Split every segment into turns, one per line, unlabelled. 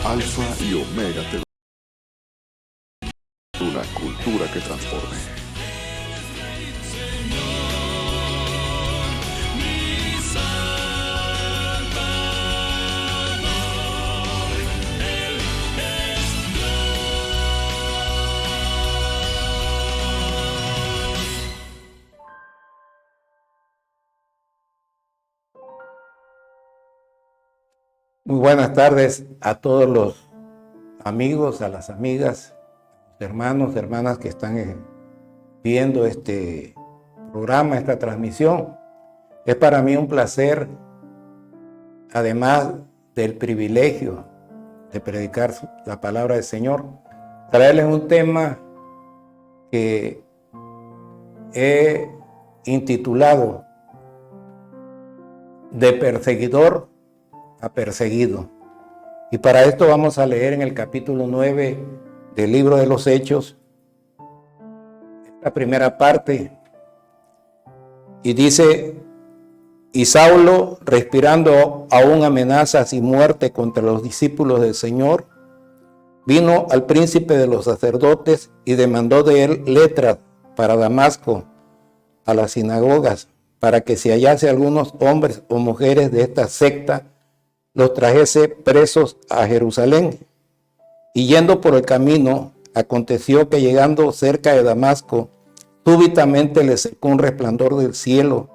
Alfa y Omega TV. Una cultura que transforme.
Muy buenas tardes a todos los amigos, a las amigas, hermanos, hermanas que están viendo este programa, esta transmisión. Es para mí un placer, además del privilegio de predicar la palabra del Señor, traerles un tema que he intitulado De perseguidor a perseguido. Y para esto vamos a leer en el capítulo 9 del libro de los Hechos, la primera parte, y dice: y Saulo, respirando aún amenazas y muerte contra los discípulos del Señor, vino al príncipe de los sacerdotes y demandó de él letras para Damasco, a las sinagogas, para que si hallase algunos hombres o mujeres de esta secta, los trajese presos a Jerusalén. Y yendo por el camino, aconteció que llegando cerca de Damasco, súbitamente le cercó un resplandor del cielo,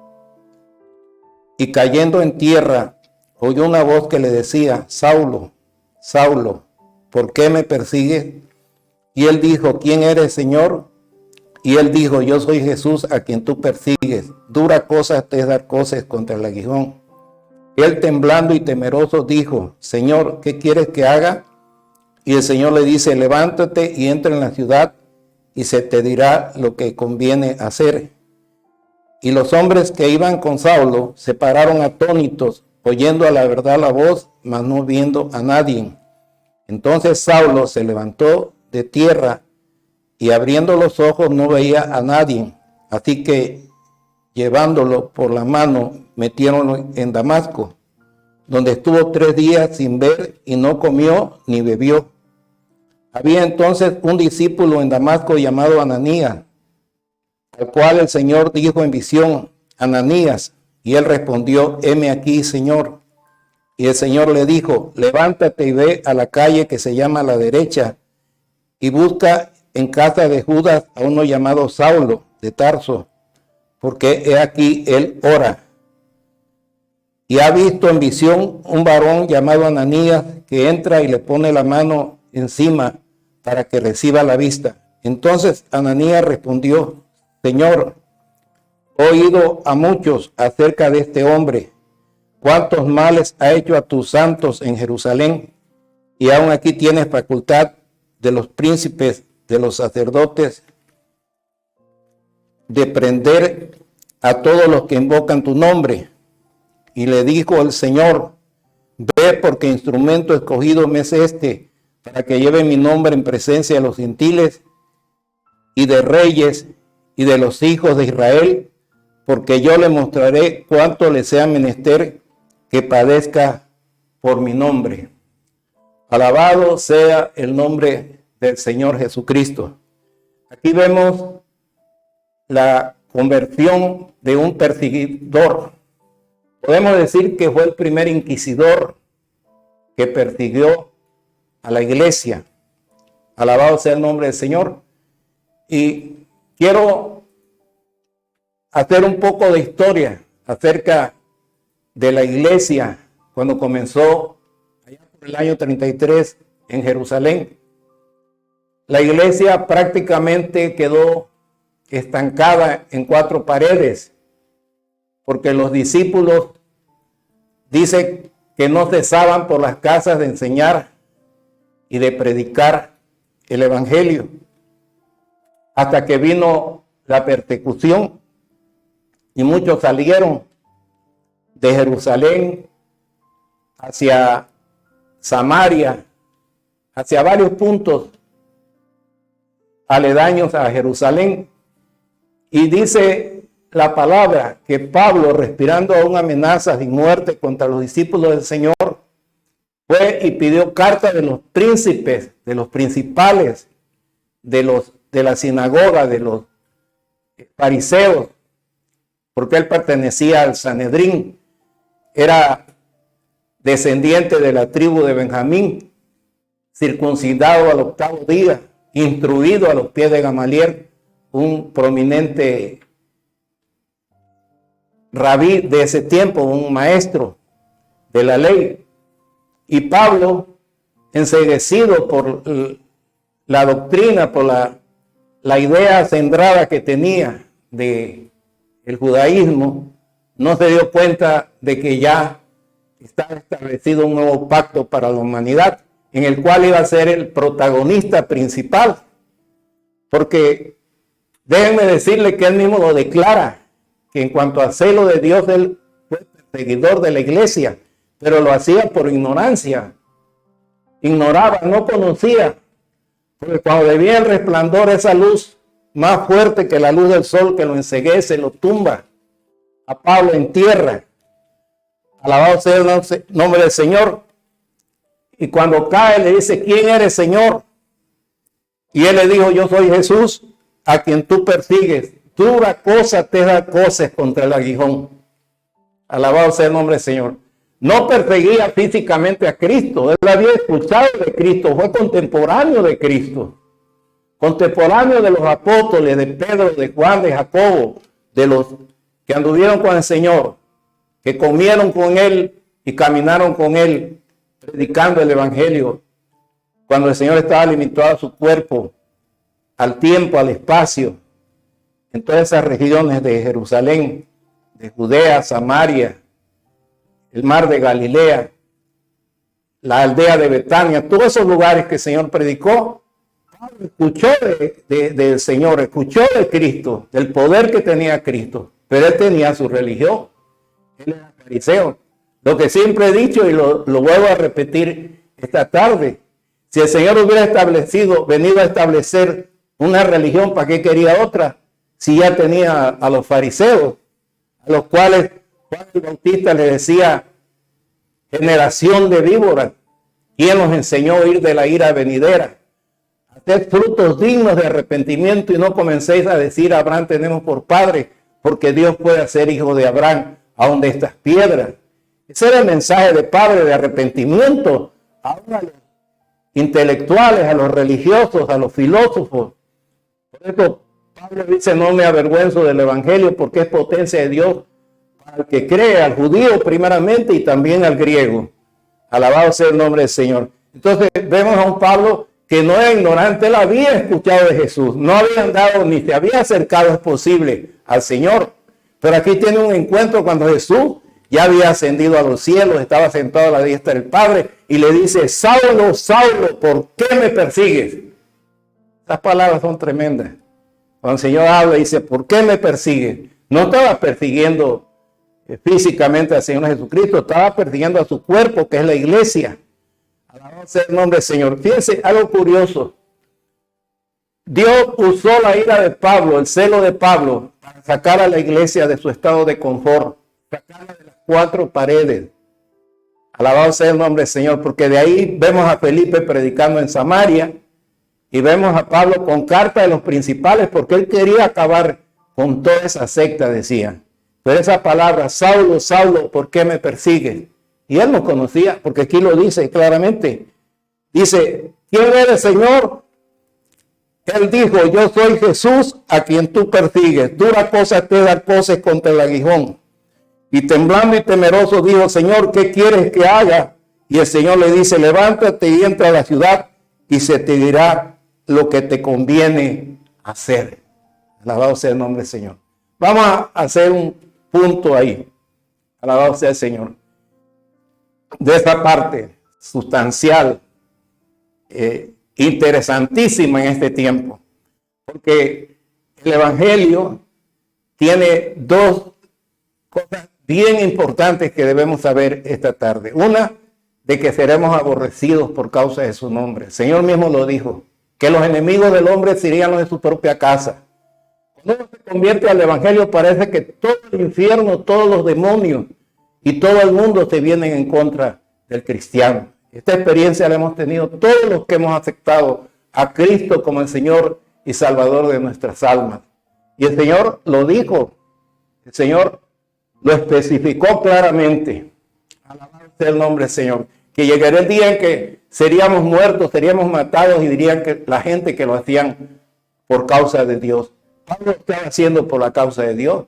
y cayendo en tierra, oyó una voz que le decía: Saulo, Saulo, ¿por qué me persigues? Y él dijo: ¿quién eres, Señor? Y él dijo: yo soy Jesús a quien tú persigues. Dura cosa te es dar coces contra el aguijón. Él, temblando y temeroso, dijo: Señor, ¿qué quieres que haga? Y el Señor le dice: levántate y entra en la ciudad, y se te dirá lo que conviene hacer. Y los hombres que iban con Saulo se pararon atónitos, oyendo a la verdad la voz, mas no viendo a nadie. Entonces Saulo se levantó de tierra, y abriendo los ojos no veía a nadie. Así que, llevándolo por la mano, metiéronlo en Damasco, donde estuvo 3 días sin ver, y no comió ni bebió. Había entonces un discípulo en Damasco llamado Ananías, al cual el Señor dijo en visión: Ananías. Y él respondió: heme aquí, Señor. Y el Señor le dijo: levántate y ve a la calle que se llama La Derecha, y busca en casa de Judas a uno llamado Saulo de Tarso, porque he aquí él ora. Y ha visto en visión un varón llamado Ananías, que entra y le pone la mano encima para que reciba la vista. Entonces Ananías respondió: Señor, he oído a muchos acerca de este hombre, cuántos males ha hecho a tus santos en Jerusalén, y aún aquí tienes facultad de los príncipes de los sacerdotes de prender a todos los que invocan tu nombre. Y le dijo el Señor: ve, porque instrumento escogido me es este, para que lleve mi nombre en presencia de los gentiles y de reyes y de los hijos de Israel, porque yo le mostraré cuánto le sea menester que padezca por mi nombre. Alabado sea el nombre del Señor Jesucristo. Aquí vemos la conversión de un perseguidor. Podemos decir que fue el primer inquisidor que persiguió a la iglesia. Alabado sea el nombre del Señor. Y quiero hacer un poco de historia acerca de la iglesia cuando comenzó allá por el año 33 en Jerusalén. La iglesia prácticamente quedó estancada en 4 paredes, porque los discípulos dice que no cesaban por las casas de enseñar y de predicar el evangelio, hasta que vino la persecución y muchos salieron de Jerusalén hacia Samaria, hacia varios puntos aledaños a Jerusalén. Y dice la palabra que Pablo, respirando aún amenazas y muerte contra los discípulos del Señor, fue y pidió carta de los príncipes, de los principales, de la sinagoga, de los fariseos, porque él pertenecía al Sanedrín, era descendiente de la tribu de Benjamín, circuncidado al 8º día, instruido a los pies de Gamaliel, un prominente rabí de ese tiempo, un maestro de la ley. Y Pablo, enceguecido por la doctrina, por la idea centrada que tenía de el judaísmo, no se dio cuenta de que ya estaba establecido un nuevo pacto para la humanidad, en el cual iba a ser el protagonista principal. Porque déjenme decirle que él mismo lo declara, que en cuanto a celo de Dios, él fue perseguidor de la iglesia, pero lo hacía por ignorancia. Ignoraba, no conocía, porque cuando le viene el resplandor, esa luz más fuerte que la luz del sol que lo enceguece, lo tumba a Pablo en tierra. Alabado sea el nombre del Señor. Y cuando cae le dice, ¿quién eres, Señor? Y él le dijo, yo soy Jesús, a quien tú persigues. Dura cosa te da cosas contra el aguijón. Alabado sea el nombre del Señor. No perseguía físicamente a Cristo. Él había escuchado de Cristo, fue contemporáneo de Cristo. Contemporáneo de los apóstoles, de Pedro, de Juan, de Jacobo, de los que anduvieron con el Señor, que comieron con él y caminaron con él, predicando el evangelio, cuando el Señor estaba limitado a su cuerpo, al tiempo, al espacio, en todas esas regiones de Jerusalén, de Judea, Samaria, el mar de Galilea, la aldea de Betania, todos esos lugares que el Señor predicó. Pablo escuchó del Señor, escuchó de Cristo, del poder que tenía Cristo, pero él tenía su religión, él era fariseo. Lo que siempre he dicho y lo vuelvo a repetir esta tarde, si el Señor hubiera venido a establecer una religión, ¿para qué quería otra? Si ya tenía a los fariseos, a los cuales Juan el Bautista le decía, generación de víboras, ¿quién nos enseñó a huir de la ira venidera? Haced frutos dignos de arrepentimiento y no comencéis a decir, Abraham tenemos por padre, porque Dios puede hacer hijo de Abraham aún de estas piedras. Ese era el mensaje de Pablo de arrepentimiento a los intelectuales, a los religiosos, a los filósofos. Por eso Pablo dice, no me avergüenzo del evangelio porque es potencia de Dios para el que cree, al judío primeramente y también al griego. Alabado sea el nombre del Señor. Entonces vemos a un Pablo que no era ignorante, él había escuchado de Jesús, no había andado ni se había acercado, es posible, al Señor. Pero aquí tiene un encuentro cuando Jesús ya había ascendido a los cielos, estaba sentado a la diestra del Padre y le dice, Saulo, Saulo, ¿por qué me persigues? Estas palabras son tremendas. Cuando el Señor habla y dice, ¿por qué me persigues? No estaba persiguiendo físicamente al Señor Jesucristo, estaba persiguiendo a su cuerpo, que es la iglesia. Alabado sea el nombre del Señor. Fíjense, algo curioso. Dios usó la ira de Pablo, el celo de Pablo, para sacar a la iglesia de su estado de confort, sacarla de las 4 paredes. Alabado sea el nombre del Señor, porque de ahí vemos a Felipe predicando en Samaria y vemos a Pablo con carta de los principales, porque él quería acabar con toda esa secta, decía. Pero esa palabra, Saulo, Saulo, ¿por qué me persigues? Y él no conocía, porque aquí lo dice claramente. Dice, ¿quién eres, Señor? Él dijo, yo soy Jesús a quien tú persigues. Dura cosa te da cosas contra el aguijón. Y temblando y temeroso dijo, Señor, ¿qué quieres que haga? Y el Señor le dice, levántate y entra a la ciudad y se te dirá lo que te conviene hacer. Alabado sea el nombre del Señor. Vamos a hacer un punto ahí. Alabado sea el Señor. De esta parte sustancial, interesantísima en este tiempo, porque el Evangelio tiene 2 cosas bien importantes que debemos saber esta tarde. Una, de que seremos aborrecidos por causa de su nombre. El Señor mismo lo dijo, que los enemigos del hombre serían los de su propia casa. Cuando uno se convierte al Evangelio, parece que todo el infierno, todos los demonios y todo el mundo se vienen en contra del cristiano. Esta experiencia la hemos tenido todos los que hemos aceptado a Cristo como el Señor y Salvador de nuestras almas. Y el Señor lo dijo, el Señor lo especificó claramente. Alabado sea el nombre del Señor. Que llegaría el día en que seríamos muertos, seríamos matados y dirían que la gente que lo hacían por causa de Dios. Pablo estaba haciendo por la causa de Dios,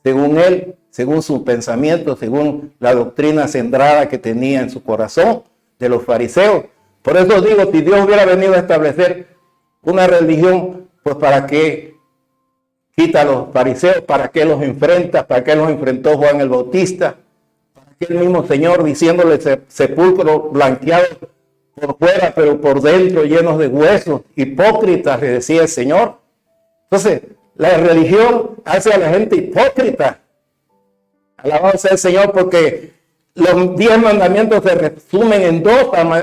según él, según su pensamiento, según la doctrina centrada que tenía en su corazón de los fariseos. Por eso digo, si Dios hubiera venido a establecer una religión, pues ¿para qué quita a los fariseos? ¿Para qué los enfrenta? ¿Para qué los enfrentó Juan el Bautista? ¿Para qué el mismo Señor diciéndole sepulcro blanqueado por fuera, pero por dentro llenos de huesos? Hipócritas, le decía el Señor. Entonces, la religión hace a la gente hipócrita. Alabado sea el Señor, porque los 10 mandamientos se resumen en 2.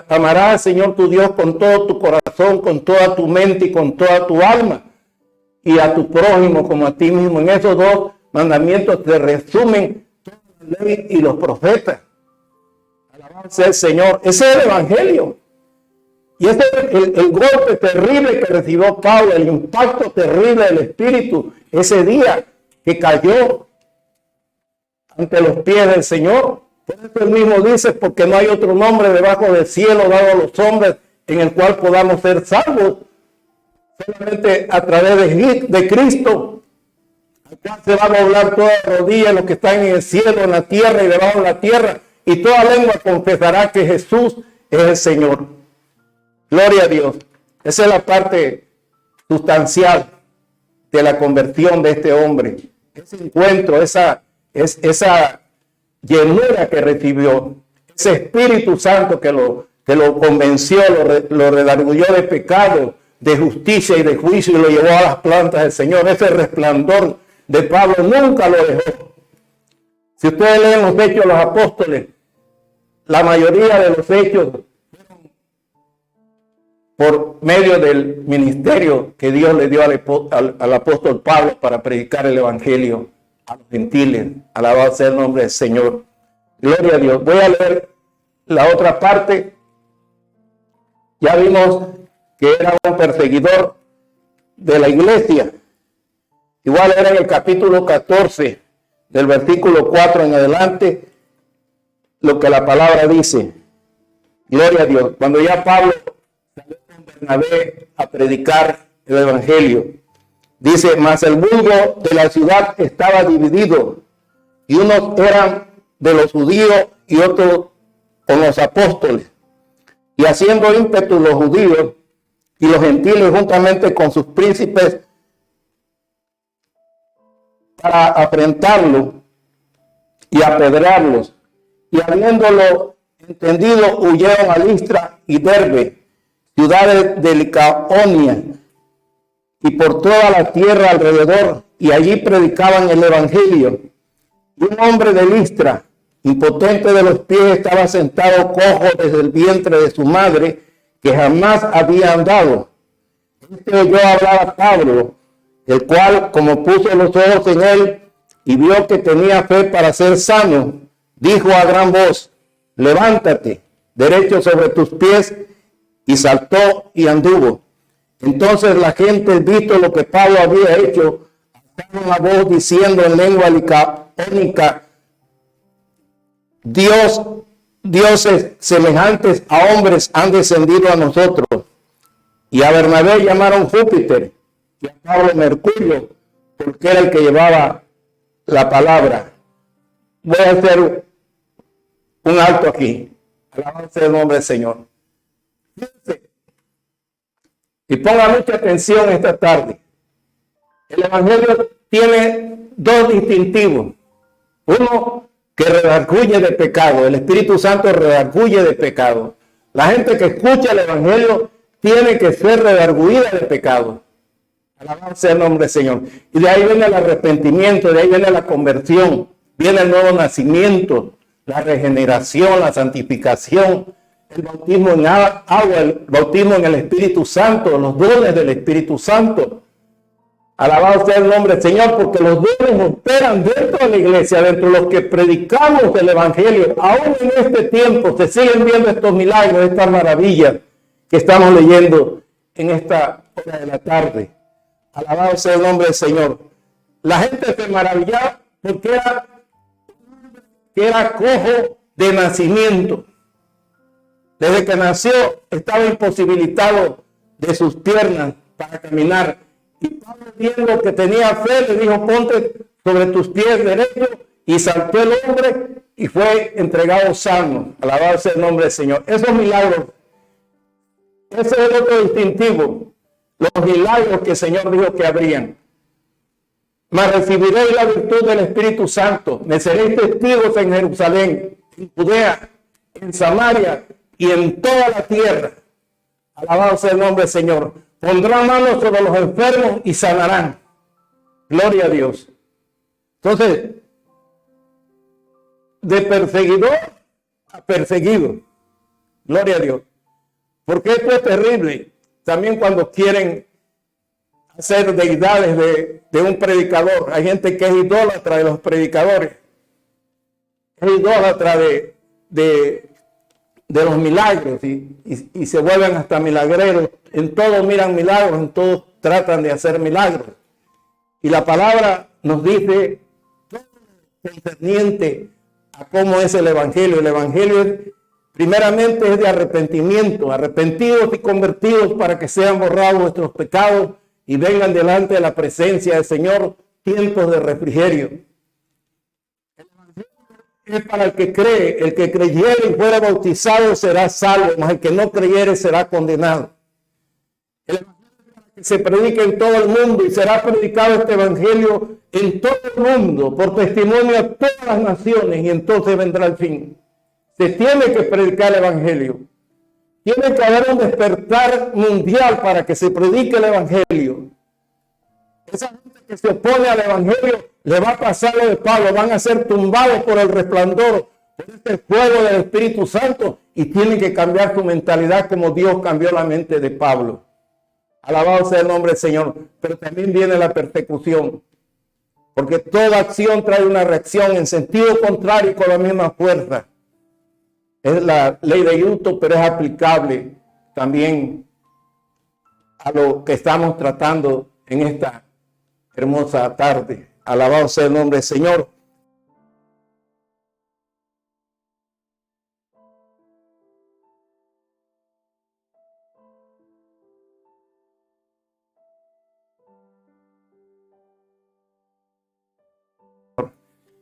Amarás al Señor tu Dios con todo tu corazón, con toda tu mente y con toda tu alma. Y a tu prójimo como a ti mismo. En esos 2 mandamientos se resumen toda la ley y los profetas. Alabado sea el Señor. Ese es el Evangelio. Y ese es el golpe terrible que recibió Pablo, el impacto terrible del Espíritu, ese día que cayó ante los pies del Señor. Por eso él mismo dice, porque no hay otro nombre debajo del cielo dado a los hombres en el cual podamos ser salvos. Solamente a través de Cristo. Acá se va a doblar toda rodilla los que están en el cielo, en la tierra y debajo de la tierra. Y toda lengua confesará que Jesús es el Señor. Gloria a Dios. Esa es la parte sustancial de la conversión de este hombre. Ese encuentro, esa llenura que recibió, ese Espíritu Santo que lo convenció, lo redarguyó de pecado, de justicia y de juicio y lo llevó a las plantas del Señor. Ese resplandor de Pablo nunca lo dejó. Si ustedes leen los Hechos de los Apóstoles, la mayoría de los hechos por medio del ministerio que Dios le dio al apóstol Pablo para predicar el Evangelio a los gentiles. Alabado sea el nombre del Señor. Gloria a Dios. Voy a leer la otra parte. Ya vimos que era un perseguidor de la iglesia. Igual era en el capítulo 14, del versículo 4 en adelante, lo que la palabra dice. Gloria a Dios. Cuando ya Pablo salió con Bernabé a predicar el Evangelio, dice, mas el vulgo de la ciudad estaba dividido, y unos eran de los judíos y otros con los apóstoles. Y haciendo ímpetu los judíos y los gentiles juntamente con sus príncipes para afrentarlo y apedrearlos. Y habiéndolo entendido, huyeron a Listra y Derbe, ciudades de Licaonia, y por toda la tierra alrededor, y allí predicaban el Evangelio. Y un hombre de Listra, impotente de los pies, estaba sentado cojo desde el vientre de su madre, que jamás había andado. Este oyó hablar a Pablo, el cual, como puso los ojos en él y vio que tenía fe para ser sano, dijo a gran voz, levántate, derecho sobre tus pies, y saltó y anduvo. Entonces la gente, visto lo que Pablo había hecho, alzaron la voz diciendo en lengua licaónica, dioses semejantes a hombres han descendido a nosotros. Y a Bernabé llamaron Júpiter y a Pablo Mercurio, porque era el que llevaba la palabra. Voy a hacer un alto aquí. Alabado sea el nombre del Señor. Fíjense, y ponga mucha atención esta tarde. El Evangelio tiene 2 distintivos. Uno, que redarguye de pecado. El Espíritu Santo redarguye de pecado. La gente que escucha el Evangelio tiene que ser redarguida de pecado. Alabado sea el nombre del Señor. Y de ahí viene el arrepentimiento, de ahí viene la conversión, viene el nuevo nacimiento, la regeneración, la santificación, el bautismo en agua, el bautismo en el Espíritu Santo, los dones del Espíritu Santo. Alabado sea el nombre del Señor, porque los dones operan dentro de la iglesia, dentro de los que predicamos el Evangelio. Aún en este tiempo se siguen viendo estos milagros, estas maravillas que estamos leyendo en esta hora de la tarde. Alabado sea el nombre del Señor. La gente se maravillaba porque era cojo de nacimiento. Desde que nació estaba imposibilitado de sus piernas para caminar. Y Pablo, viendo que tenía fe, le dijo: ponte sobre tus pies derechos. Y saltó el hombre y fue entregado sano. Alabado sea el nombre del Señor. Esos milagros, ese es el otro distintivo. Los milagros que el Señor dijo que habrían. Mas recibiréis la virtud del Espíritu Santo. Me seréis testigos en Jerusalén, en Judea, en Samaria y en toda la tierra. Alabado sea el nombre del Señor. Pondrán manos sobre los enfermos y sanarán. Gloria a Dios. Entonces, de perseguidor a perseguido. Gloria a Dios. Porque esto es terrible. También cuando quieren hacer deidades de un predicador. Hay gente que es idólatra de los predicadores. Es idólatra de los milagros y se vuelven hasta milagreros. En todo miran milagros, en todo tratan de hacer milagros. Y la palabra nos dice todo concerniente a cómo es el Evangelio. El Evangelio primeramente es de arrepentimiento, arrepentidos y convertidos para que sean borrados nuestros pecados y vengan delante de la presencia del Señor tiempos de refrigerio. Es para el que cree. El que creyere y fuera bautizado será salvo, mas el que no creyere será condenado. El evangelio es para que se predique en todo el mundo y será predicado este evangelio en todo el mundo por testimonio a todas las naciones, y entonces vendrá el fin. Se tiene que predicar el evangelio. Tiene que haber un despertar mundial para que se predique el evangelio. Esa gente que se opone al evangelio le va a pasar lo de Pablo, van a ser tumbados por el resplandor, por este fuego del Espíritu Santo, y tienen que cambiar su mentalidad como Dios cambió la mente de Pablo. Alabado sea el nombre del Señor. Pero también viene la persecución, porque toda acción trae una reacción en sentido contrario y con la misma fuerza. Es la ley de Newton, pero es aplicable también a lo que estamos tratando en esta hermosa tarde. Alabado sea el nombre del Señor.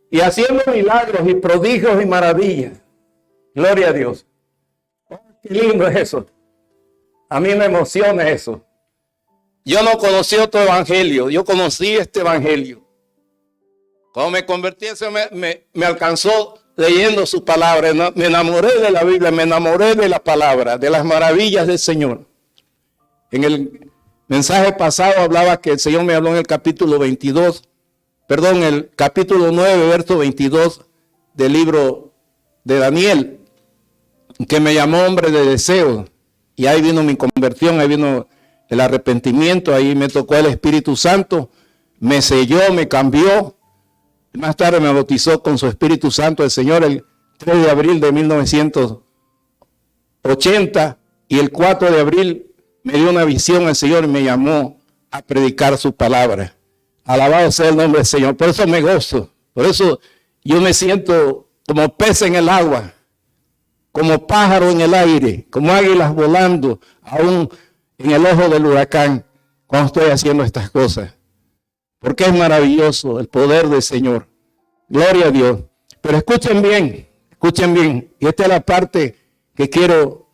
Y haciendo milagros y prodigios y maravillas. Gloria a Dios. Oh, qué lindo es eso. A mí me emociona eso. Yo no conocí otro evangelio, yo conocí este evangelio. Cuando me convertí, eso me alcanzó leyendo su palabra. Me enamoré de la Biblia, me enamoré de la palabra, de las maravillas del Señor. En el mensaje pasado hablaba que el Señor me habló en el capítulo 22, perdón, el capítulo 9, verso 22 del libro de Daniel, que me llamó hombre de deseo. Y ahí vino mi conversión, ahí vino el arrepentimiento, ahí me tocó el Espíritu Santo, me selló, me cambió. Más tarde me bautizó con su Espíritu Santo el Señor el 3 de abril de 1980, y el 4 de abril me dio una visión el Señor y me llamó a predicar su palabra. Alabado sea el nombre del Señor. Por eso me gozo, por eso yo me siento como pez en el agua, como pájaro en el aire, como águilas volando, aún en el ojo del huracán, cuando estoy haciendo estas cosas. Porque es maravilloso el poder del Señor. Gloria a Dios. Pero escuchen bien. Y esta es la parte que quiero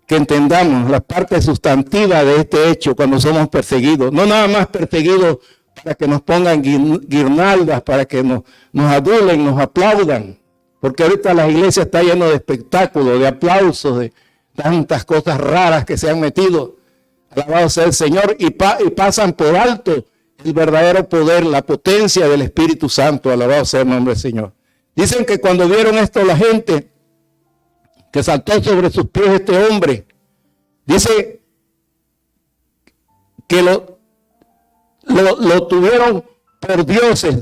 que entendamos, la parte sustantiva de este hecho cuando somos perseguidos. No nada más perseguidos para que nos pongan guirnaldas, para que nos adulen, nos aplaudan. Porque ahorita la iglesia está llena de espectáculos, de aplausos, de tantas cosas raras que se han metido. Alabado sea el Señor, y pasan por alto el verdadero poder, la potencia del Espíritu Santo. Alabado sea el nombre del Señor. Dicen que cuando vieron esto la gente, que saltó sobre sus pies este hombre, dice que lo tuvieron por dioses.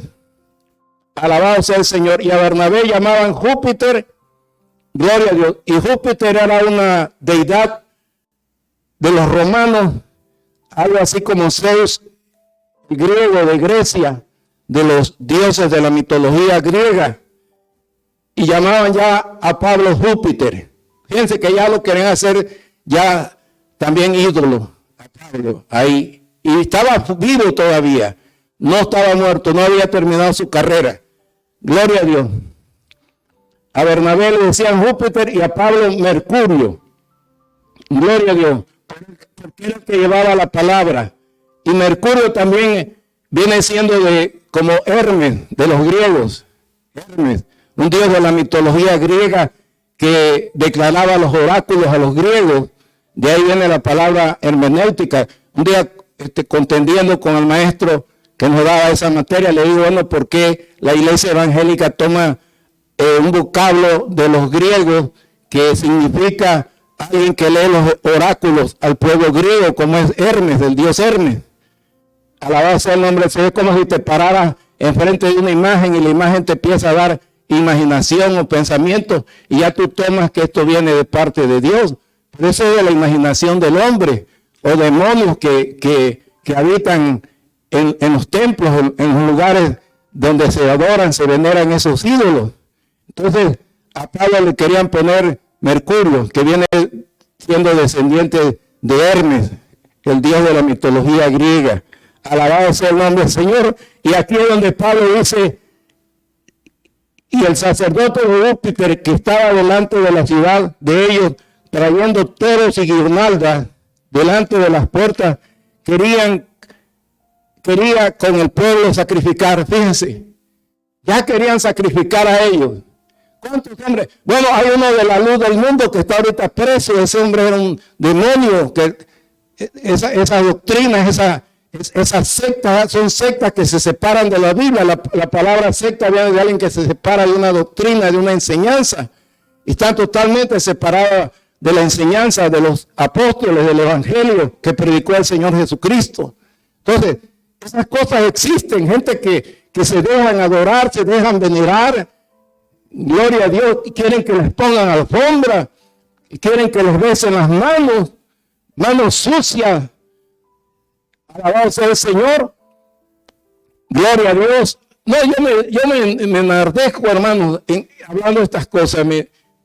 Alabado sea el Señor. Y a Bernabé llamaban Júpiter, gloria a Dios. Y Júpiter era una deidad de los romanos, algo así como Zeus, griego de Grecia, de los dioses de la mitología griega. Y llamaban ya a Pablo Júpiter. Fíjense que ya lo querían hacer ya también ídolo a Pablo ahí. Y estaba vivo todavía. No estaba muerto, no había terminado su carrera. Gloria a Dios. A Bernabé le decían Júpiter y a Pablo Mercurio. Gloria a Dios. Porque era el que llevaba la palabra. Y Mercurio también viene siendo como Hermes de los griegos. Hermes, un dios de la mitología griega que declaraba los oráculos a los griegos. De ahí viene la palabra hermenéutica. Un día contendiendo con el maestro que nos daba esa materia, le digo, bueno, ¿por qué la iglesia evangélica toma un vocablo de los griegos que significa alguien que lee los oráculos al pueblo griego, como es Hermes, del dios Hermes? Alabado sea el nombre del Señor. Es como si te pararas enfrente de una imagen y la imagen te empieza a dar imaginación o pensamiento y ya tú tomas que esto viene de parte de Dios. Pero eso es de la imaginación del hombre o demonios que habitan en los templos, en los lugares donde se adoran, se veneran esos ídolos. Entonces a Pablo le querían poner Mercurio, que viene siendo descendiente de Hermes, el dios de la mitología griega. Alabado sea el nombre del Señor. Y aquí es donde Pablo dice, y el sacerdote de Júpiter que estaba delante de la ciudad de ellos, trayendo toros y guirnaldas delante de las puertas, quería con el pueblo sacrificar. Fíjense, ya querían sacrificar a ellos. ¿Cuántos hombres? Bueno, hay uno de la luz del mundo que está ahorita preso. Ese hombre era un demonio. Que esa doctrina, esa secta, son sectas que se separan de la Biblia. La palabra secta viene de alguien que se separa de una doctrina, de una enseñanza. Y están totalmente separados de la enseñanza de los apóstoles, del evangelio que predicó el Señor Jesucristo. Entonces, esas cosas existen. Gente que se dejan adorar, se dejan venerar. Gloria a Dios. Y quieren que les pongan alfombra. Y quieren que les besen las manos sucias. Alabado sea el Señor. Gloria a Dios. No, yo me enardezco, hermanos, hablando de estas cosas.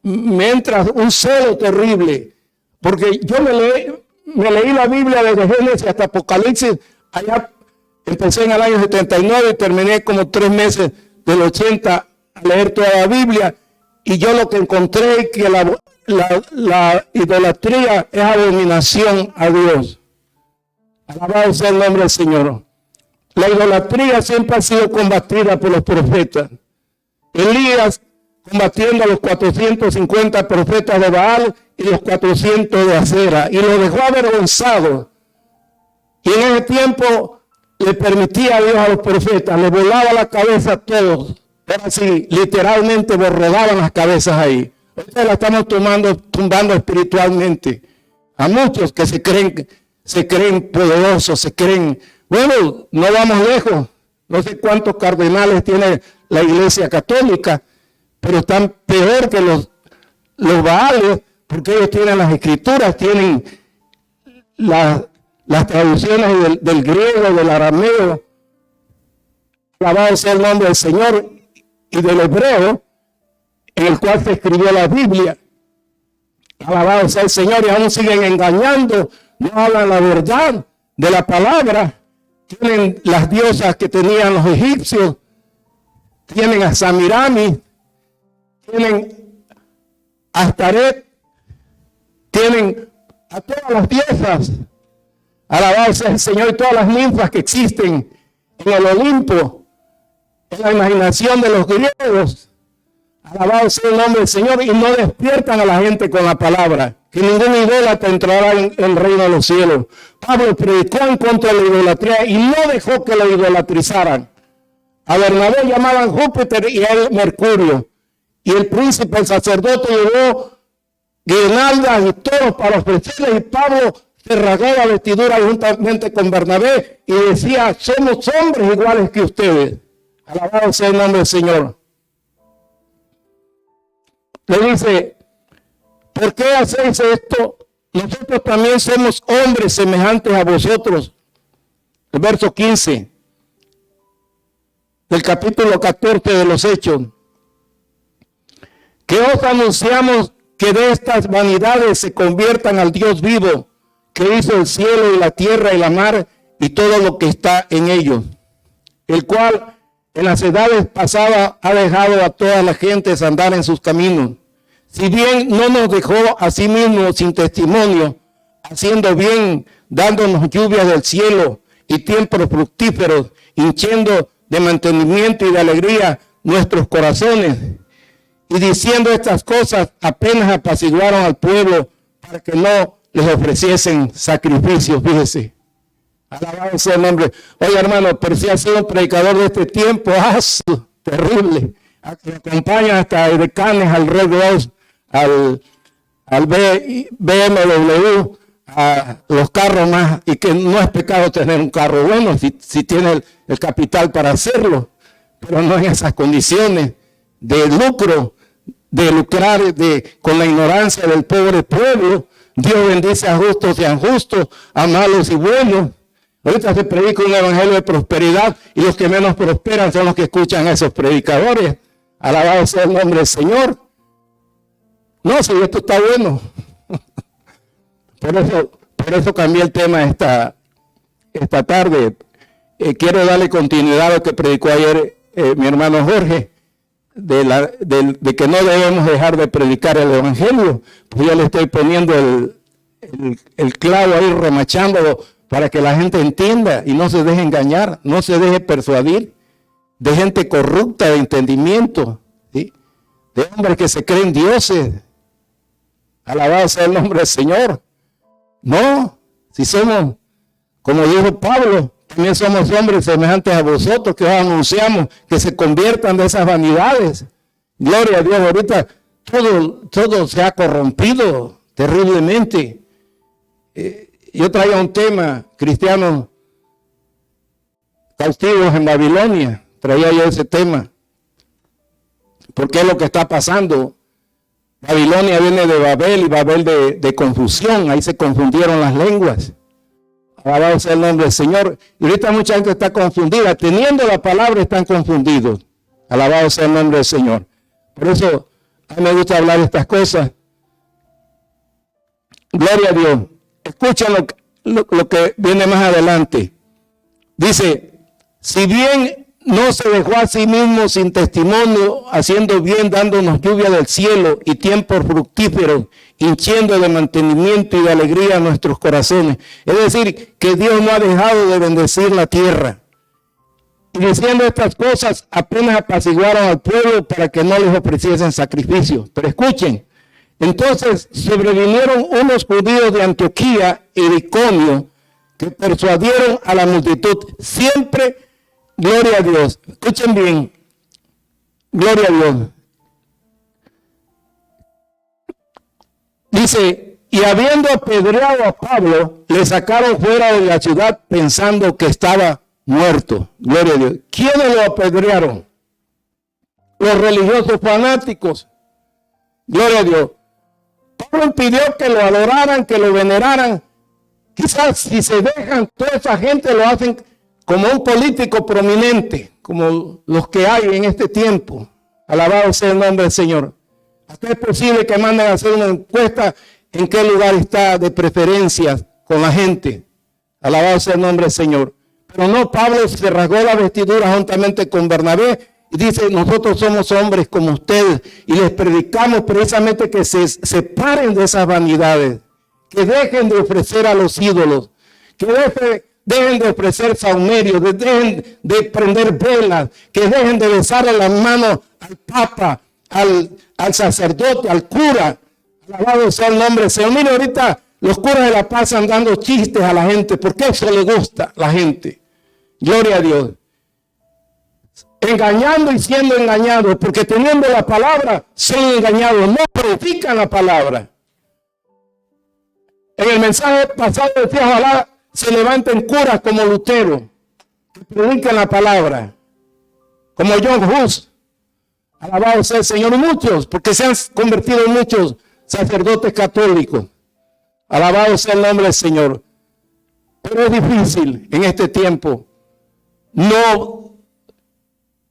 Me entra un celo terrible. Porque yo me leí la Biblia desde Génesis hasta Apocalipsis. Allá empecé en el año 79 y terminé como 3 meses del 80 a leer toda la Biblia. Y yo lo que encontré es que la idolatría es abominación a Dios. Alabado sea el nombre del Señor. La idolatría siempre ha sido combatida por los profetas. Elías combatiendo a los 450 profetas de Baal y los 400 de Acera, y los dejó avergonzados. Y en ese tiempo le permitía a Dios a los profetas, le volaba la cabeza a todos. Era así, literalmente rodaban las cabezas ahí. Ahorita la estamos tumbando espiritualmente. A muchos que se creen poderosos, se creen, bueno, no vamos lejos. No sé cuántos cardenales tiene la Iglesia Católica, pero están peor que los Baales, porque ellos tienen las escrituras, tienen las traducciones del griego, del arameo. Alabado sea el nombre del Señor, y del hebreo, en el cual se escribió la Biblia. Alabado sea el Señor, y aún siguen engañando, no hablan la verdad de la palabra. Tienen las diosas que tenían los egipcios, tienen a Samirami, tienen a Astaret, tienen a todas las diosas. Alabado sea el Señor, y todas las ninfas que existen en el Olimpo, en la imaginación de los griegos. Alabado sea el nombre del Señor, y no despiertan a la gente con la palabra, que ningún idólatra entrará en el reino de los cielos. Pablo predicó en contra de la idolatría y no dejó que la idolatrizaran. A Bernabé llamaban Júpiter y a él Mercurio. Y el príncipe, el sacerdote, llevó guirnaldas y toros para ofrecerles, y Pablo
se rasgó la vestidura juntamente con Bernabé y decía: somos hombres iguales que ustedes. Alabado sea el nombre del Señor. Le dice: ¿por qué hacéis esto? Nosotros también somos hombres semejantes a vosotros. El verso 15 del capítulo 14 de los Hechos. Que os anunciamos que de estas vanidades se conviertan al Dios vivo, que hizo el cielo y la tierra y la mar y todo lo que está en ellos, el cual en las edades pasadas ha dejado a todas las gentes andar en sus caminos. Si bien no nos dejó a sí mismo sin testimonio, haciendo bien, dándonos lluvias del cielo y tiempos fructíferos, hinchiendo de mantenimiento y de alegría nuestros corazones. Y diciendo estas cosas, apenas apaciguaron al pueblo para que no les ofreciesen sacrificios. Fíjese. Alabado sea el nombre. Oye, hermano, pero si ha sido un predicador de este tiempo, terrible. Me acompaña hasta decanes al Red Rose, al BMW, a los carros más, y que no es pecado tener un carro bueno si tiene el capital para hacerlo, pero no en esas condiciones de lucro, de lucrar con la ignorancia del pobre pueblo. Dios bendice a justos y a injustos, a malos y buenos. Ahorita se predica un evangelio de prosperidad y los que menos prosperan son los que escuchan a esos predicadores. Alabado sea el nombre del Señor. No, si esto está bueno. Por eso cambié el tema esta tarde. Quiero darle continuidad a lo que predicó ayer mi hermano Jorge, de que no debemos dejar de predicar el evangelio. Pues yo le estoy poniendo el clavo ahí, remachándolo, para que la gente entienda y no se deje engañar, no se deje persuadir de gente corrupta de entendimiento, ¿sí? De hombres que se creen dioses. Alabado sea el nombre del Señor. No, si somos, como dijo Pablo, también somos hombres semejantes a vosotros, que os anunciamos que se conviertan de esas vanidades. Gloria a Dios. Ahorita todo se ha corrompido terriblemente. Yo traía un tema, cristianos cautivos en Babilonia. Traía yo ese tema. Porque es lo que está pasando. Babilonia viene de Babel, y Babel de confusión. Ahí se confundieron las lenguas. Alabado sea el nombre del Señor. Y ahorita mucha gente está confundida. Teniendo la palabra están confundidos. Alabado sea el nombre del Señor. Por eso a mí me gusta hablar de estas cosas. Gloria a Dios. Escuchen lo que viene más adelante. Dice: si bien no se dejó a sí mismo sin testimonio, haciendo bien, dándonos lluvia del cielo y tiempos fructíferos, hinchiendo de mantenimiento y de alegría nuestros corazones. Es decir, que Dios no ha dejado de bendecir la tierra. Y diciendo estas cosas, apenas apaciguaron al pueblo para que no les ofreciesen sacrificios. Pero escuchen. Entonces sobrevinieron unos judíos de Antioquía y de Iconio que persuadieron a la multitud. Siempre, gloria a Dios. Escuchen bien. Gloria a Dios. Dice: y habiendo apedreado a Pablo, le sacaron fuera de la ciudad pensando que estaba muerto. Gloria a Dios. ¿Quiénes lo apedrearon? Los religiosos fanáticos. Gloria a Dios. Pablo impidió que lo adoraran, que lo veneraran. Quizás si se dejan, toda esa gente lo hacen como un político prominente, como los que hay en este tiempo. Alabado sea el nombre del Señor. Hasta es posible que manden a hacer una encuesta en qué lugar está de preferencia con la gente. Alabado sea el nombre del Señor. Pero no, Pablo se rasgó la vestidura juntamente con Bernabé y dice: nosotros somos hombres como ustedes y les predicamos precisamente que se separen de esas vanidades, que dejen de ofrecer a los ídolos, que dejen de ofrecer saumerios, dejen de prender velas, que dejen de besarle las manos al papa, al sacerdote, al cura. Alabado sea el nombre del Señor. Mire, ahorita los curas de la paz están dando chistes a la gente, porque eso le gusta a la gente. Gloria a Dios. Engañando y siendo engañados, porque teniendo la palabra son engañados, no predican la palabra. En el mensaje pasado decía, ojalá se levanten curas como Lutero, que prediquen la palabra, como John Hus. Alabado sea el Señor, muchos, porque se han convertido en muchos sacerdotes católicos. Alabado sea el nombre del Señor. Pero es difícil en este tiempo. No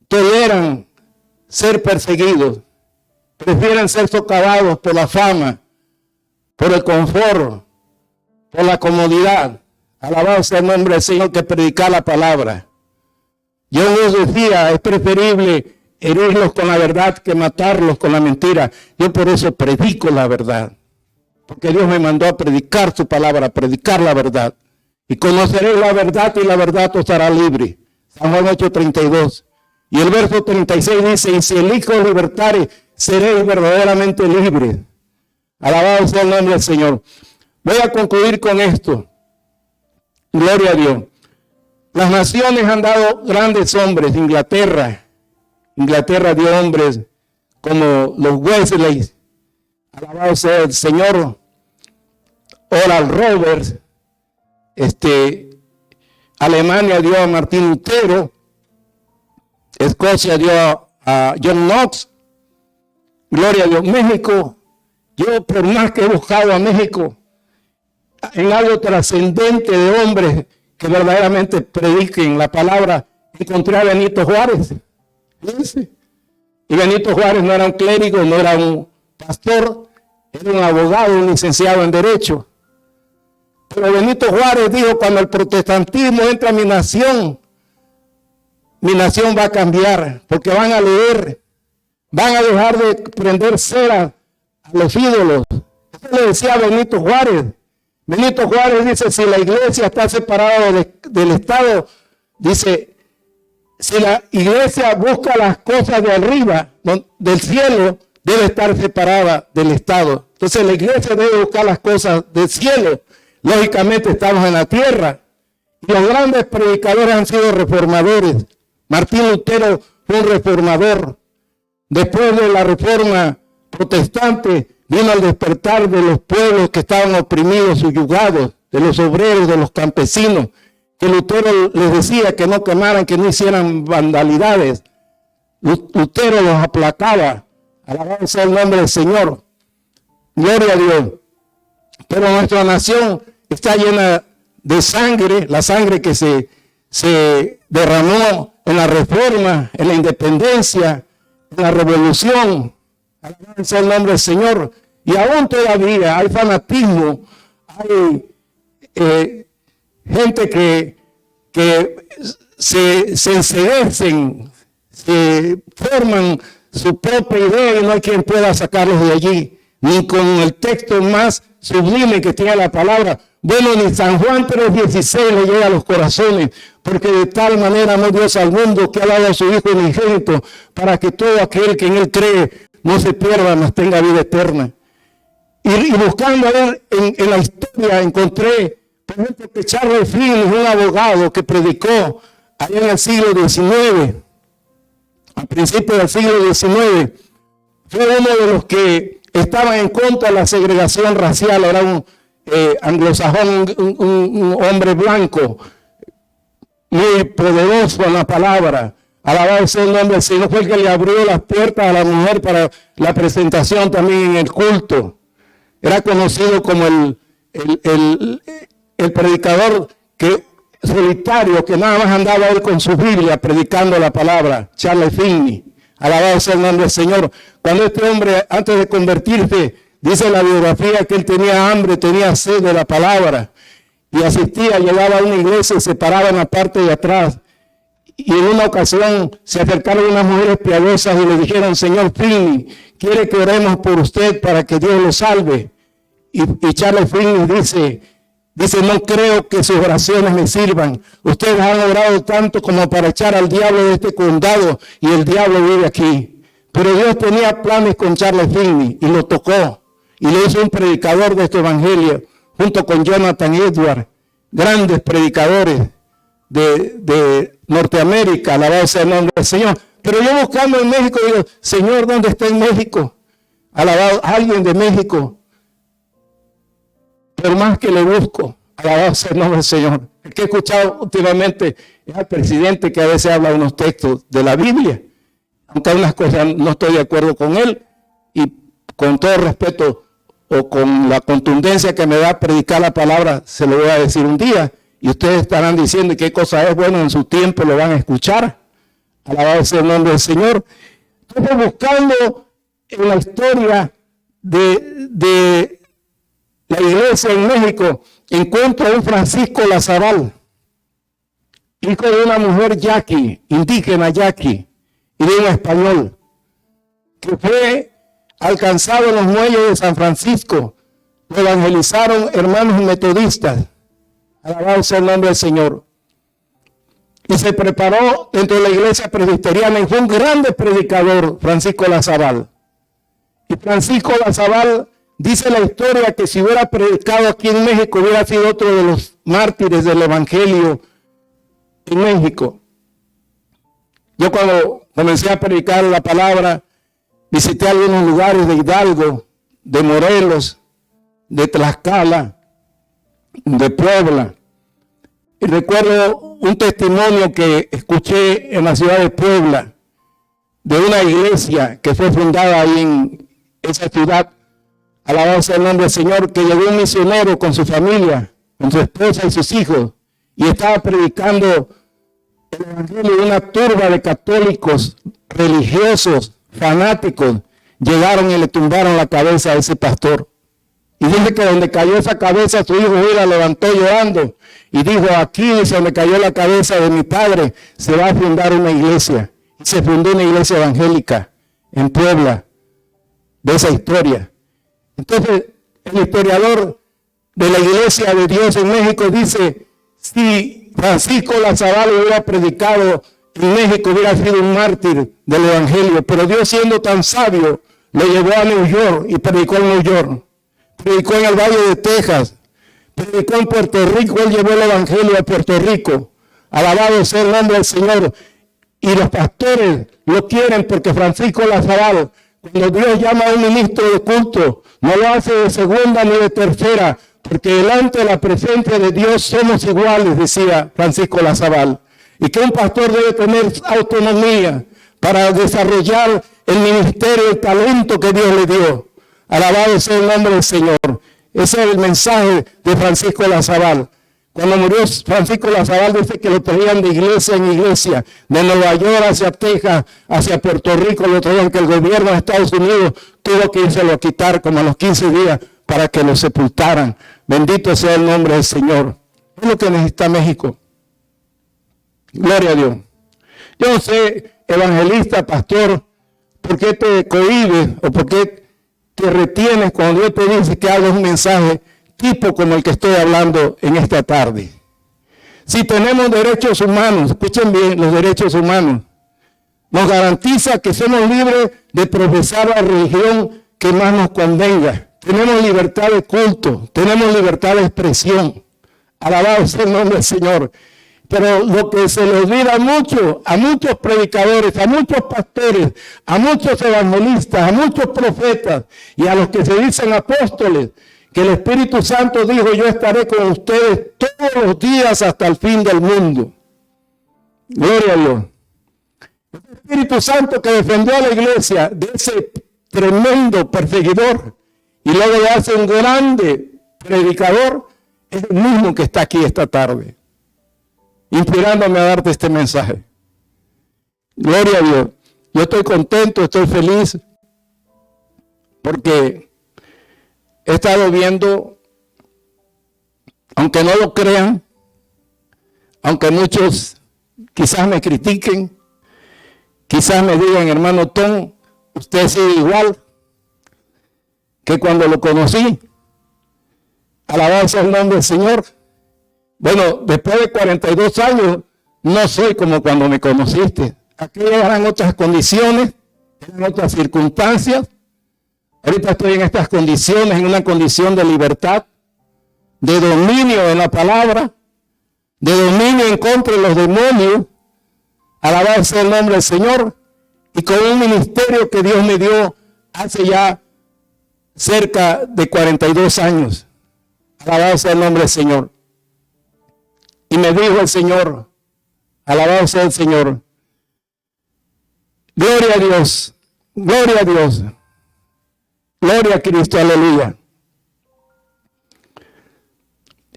toleran ser perseguidos. Prefieren ser socavados por la fama, por el confort, por la comodidad. Alabado sea el nombre del Señor, que predicar la palabra. Yo os decía, es preferible herirlos con la verdad que matarlos con la mentira. Yo por eso predico la verdad. Porque Dios me mandó a predicar su palabra, a predicar la verdad. Y conoceréis la verdad y la verdad os hará libre. San Juan 8:32. Y el verso 36 dice, y si el Hijo libertare, seréis verdaderamente libres. Alabado sea el nombre del Señor. Voy a concluir con esto. Gloria a Dios. Las naciones han dado grandes hombres. Inglaterra dio hombres como los Wesley. Alabado sea el Señor. Oral Roberts. Alemania dio a Martín Lutero. Escocia dio a John Knox. Gloria a Dios. México, yo por más que he buscado a México en algo trascendente de hombres que verdaderamente prediquen la palabra, encontré a Benito Juárez. ¿Sí? Y Benito Juárez no era un clérigo, no era un pastor, era un abogado, un licenciado en Derecho. Pero Benito Juárez dijo, cuando el protestantismo entra a mi nación va a cambiar, porque van a leer, van a dejar de prender cera a los ídolos. Eso le decía Benito Juárez. Benito Juárez dice, si la iglesia está separada del Estado, dice, si la iglesia busca las cosas de arriba, del cielo, debe estar separada del Estado. Entonces la iglesia debe buscar las cosas del cielo. Lógicamente estamos en la tierra. Y los grandes predicadores han sido reformadores. Martín Lutero fue un reformador. Después de la reforma protestante, vino al despertar de los pueblos que estaban oprimidos, subyugados, de los obreros, de los campesinos, que Lutero les decía que no quemaran, que no hicieran vandalidades. Lutero los aplacaba. Alabado sea el nombre del Señor. Gloria a Dios. Pero nuestra nación está llena de sangre, la sangre que se derramó en la reforma, en la independencia, en la revolución. Alabado sea el nombre del Señor. Y aún todavía hay fanatismo, hay gente que se enceguecen, se forman su propia idea y no hay quien pueda sacarlos de allí, ni con el texto más sublime que tiene la palabra. Bueno, ni San Juan 3:16 le llega a los corazones, porque de tal manera amó Dios al mundo que ha dado a su Hijo unigénito, para que todo aquel que en él cree no se pierda, mas tenga vida eterna. Y buscando a ver en la historia, encontré, por ejemplo, que Charles Finney, un abogado que predicó allá en el siglo XIX, a principios del siglo XIX, fue uno de los que estaban en contra de la segregación racial. Era un anglosajón, un hombre blanco, muy poderoso en la palabra. Alabado sea el nombre del Señor. Fue el que le abrió las puertas a la mujer para la presentación también en el culto. Era conocido como el predicador solitario, que nada más andaba él con su Biblia predicando la palabra, Charles Finney. Alabado sea el nombre del Señor. Cuando este hombre, antes de convertirse, dice en la biografía que él tenía hambre, tenía sed de la palabra, y asistía, llegaba a una iglesia y se paraba en la parte de atrás. Y en una ocasión se acercaron unas mujeres piadosas y le dijeron, señor Finney, quiere que oremos por usted para que Dios lo salve. Y Charles Finney dice, no creo que sus oraciones me sirvan. Ustedes han orado tanto como para echar al diablo de este condado y el diablo vive aquí. Pero Dios tenía planes con Charles Finney y lo tocó y le hizo un predicador de este evangelio junto con Jonathan Edwards, grandes predicadores de Norteamérica. Alabado sea el nombre del Señor. Pero yo buscando en México digo, Señor, ¿dónde está en México? Alabado alguien de México. por más que le busco. Alabado sea el nombre del Señor. El que he escuchado últimamente es al presidente, que a veces habla unos textos de la Biblia, aunque hay unas cosas no estoy de acuerdo con él, y con todo respeto o con la contundencia que me da predicar la palabra, se lo voy a decir un día, y ustedes estarán diciendo qué cosa es bueno, en su tiempo lo van a escuchar. Alabado sea el nombre del Señor. Entonces, buscando en la historia de la iglesia en México, encuentro a un Francisco Lazabal, hijo de una mujer yaqui, indígena yaqui, y de un español, que fue alcanzado en los muelles de San Francisco. Lo evangelizaron hermanos metodistas. Alabado sea el nombre del Señor. Y se preparó dentro de la iglesia presbiteriana y fue un grande predicador, Francisco Lazabal. Y Francisco Lazabal, dice la historia, que si hubiera predicado aquí en México, hubiera sido otro de los mártires del evangelio en México. Yo cuando comencé a predicar la palabra, visité algunos lugares de Hidalgo, de Morelos, de Tlaxcala, de Puebla. Y recuerdo un testimonio que escuché en la ciudad de Puebla, de una iglesia que fue fundada ahí en esa ciudad. Alabado sea el nombre del Señor, que llegó un misionero con su familia, con su esposa y sus hijos, y estaba predicando el evangelio. De una turba de católicos religiosos, fanáticos, llegaron y le tumbaron la cabeza a ese pastor. Y dice que donde cayó esa cabeza, su hijo la levantó llorando y dijo: aquí, dice, donde cayó la cabeza de mi padre, se va a fundar una iglesia. Y se fundó una iglesia evangélica en Puebla, de esa historia. Entonces, el historiador de la Iglesia de Dios en México dice: si Francisco Lazabal hubiera predicado en México, hubiera sido un mártir del evangelio, pero Dios, siendo tan sabio, lo llevó a New York y predicó en New York, predicó en el Valle de Texas, predicó en Puerto Rico. Él llevó el evangelio a Puerto Rico. Alabado sea el nombre del Señor. Y los pastores lo quieren porque Francisco Lazabal, cuando Dios llama a un ministro de culto, no lo hace de segunda ni de tercera, porque delante de la presencia de Dios somos iguales, decía Francisco Lazabal. Y que un pastor debe tener autonomía para desarrollar el ministerio, el talento que Dios le dio. Alabado sea el nombre del Señor. Ese es el mensaje de Francisco Lazabal. Cuando murió Francisco Lazabal, dice que lo traían de iglesia en iglesia, de Nueva York hacia Texas, hacia Puerto Rico, lo traían, que el gobierno de Estados Unidos tuvo que írselo a quitar como a los 15 días para que lo sepultaran. Bendito sea el nombre del Señor. Es lo que necesita México. Gloria a Dios. Yo no sé, evangelista, pastor, ¿por qué te cohibes o por qué te retienes cuando Dios te dice que hagas un mensaje tipo como el que estoy hablando en esta tarde? Si tenemos derechos humanos, escuchen bien, los derechos humanos nos garantiza que somos libres de profesar la religión que más nos convenga. Tenemos libertad de culto, tenemos libertad de expresión. Alabado sea el nombre del Señor. Pero lo que se le olvida mucho a muchos predicadores, a muchos pastores, a muchos evangelistas, a muchos profetas y a los que se dicen apóstoles, que el Espíritu Santo dijo: yo estaré con ustedes todos los días hasta el fin del mundo. Gloria a Dios. El Espíritu Santo que defendió a la iglesia de ese tremendo perseguidor y luego le hace un grande predicador, es el mismo que está aquí esta tarde, inspirándome a darte este mensaje. Gloria a Dios. Yo estoy contento, estoy feliz, porque he estado viendo, aunque no lo crean, aunque muchos quizás me critiquen, quizás me digan: hermano Tom, usted sigue igual que cuando lo conocí. Alabado sea el nombre del Señor. Bueno, después de 42 años, no soy como cuando me conociste. Aquellas eran otras condiciones, eran otras circunstancias. Ahorita estoy en estas condiciones, en una condición de libertad, de dominio en la palabra, de dominio en contra de los demonios. Alabado sea el nombre del Señor. Y con un ministerio que Dios me dio hace ya cerca de 42 años. Alabado sea el nombre del Señor. Y me dijo el Señor, alabado sea el Señor, gloria a Dios, gloria a Dios, gloria a Cristo, aleluya.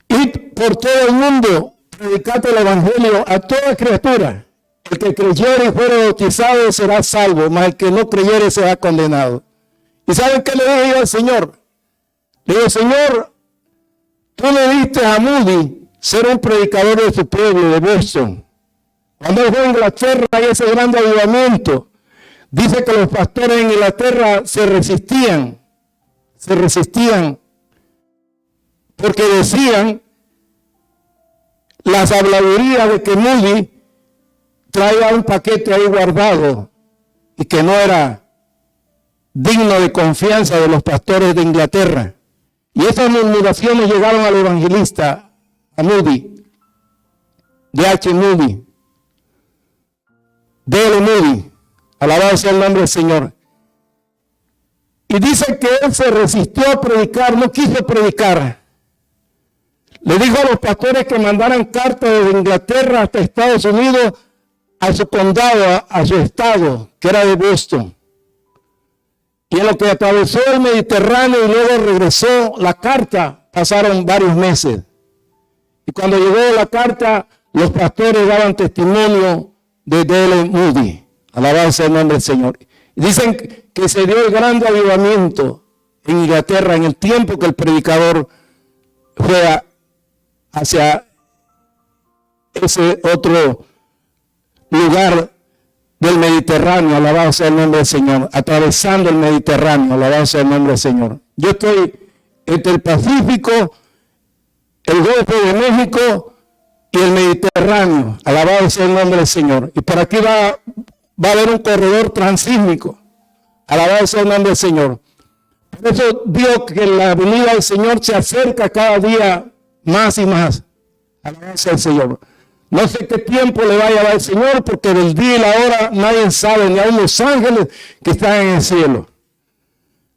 Y por todo el mundo, predicad el evangelio a toda criatura. El que creyere y fuere bautizado será salvo, mas el que no creyere será condenado. ¿Y saben qué le dije yo al Señor? Le digo, Señor, tú le diste a Moody ser un predicador de su pueblo, de Boston. Cuando él fue a Inglaterra y ese gran avivamiento, dice que los pastores en Inglaterra se resistían, porque decían las habladurías de que Moody traía un paquete ahí guardado y que no era digno de confianza de los pastores de Inglaterra. Y esas murmuraciones llegaron al evangelista, a Moody, D.H. Moody, D.L. Moody, alabado sea el nombre del Señor. Y dice que él se resistió a predicar, no quiso predicar. Le dijo a los pastores que mandaran cartas desde Inglaterra hasta Estados Unidos a su condado, a su estado, que era de Boston. Y en lo que atravesó el Mediterráneo y luego regresó la carta, pasaron varios meses. Y cuando llegó la carta, los pastores daban testimonio de D.L. Moody. Alabado sea el nombre del Señor. Y dicen que se dio el gran avivamiento en Inglaterra en el tiempo que el predicador fue hacia ese otro lugar del Mediterráneo, alabado sea el nombre del Señor, atravesando el Mediterráneo, alabado sea el nombre del Señor. Yo estoy entre el Pacífico, el Golfo de México y el Mediterráneo, alabado sea el nombre del Señor. Y por aquí va a haber un corredor transísmico, alabado sea el nombre del Señor. Por eso digo que la venida del Señor se acerca cada día más y más, alabado sea el Señor. No sé qué tiempo le va a llevar el Señor, porque del día y la hora nadie sabe, ni aun los ángeles que están en el cielo.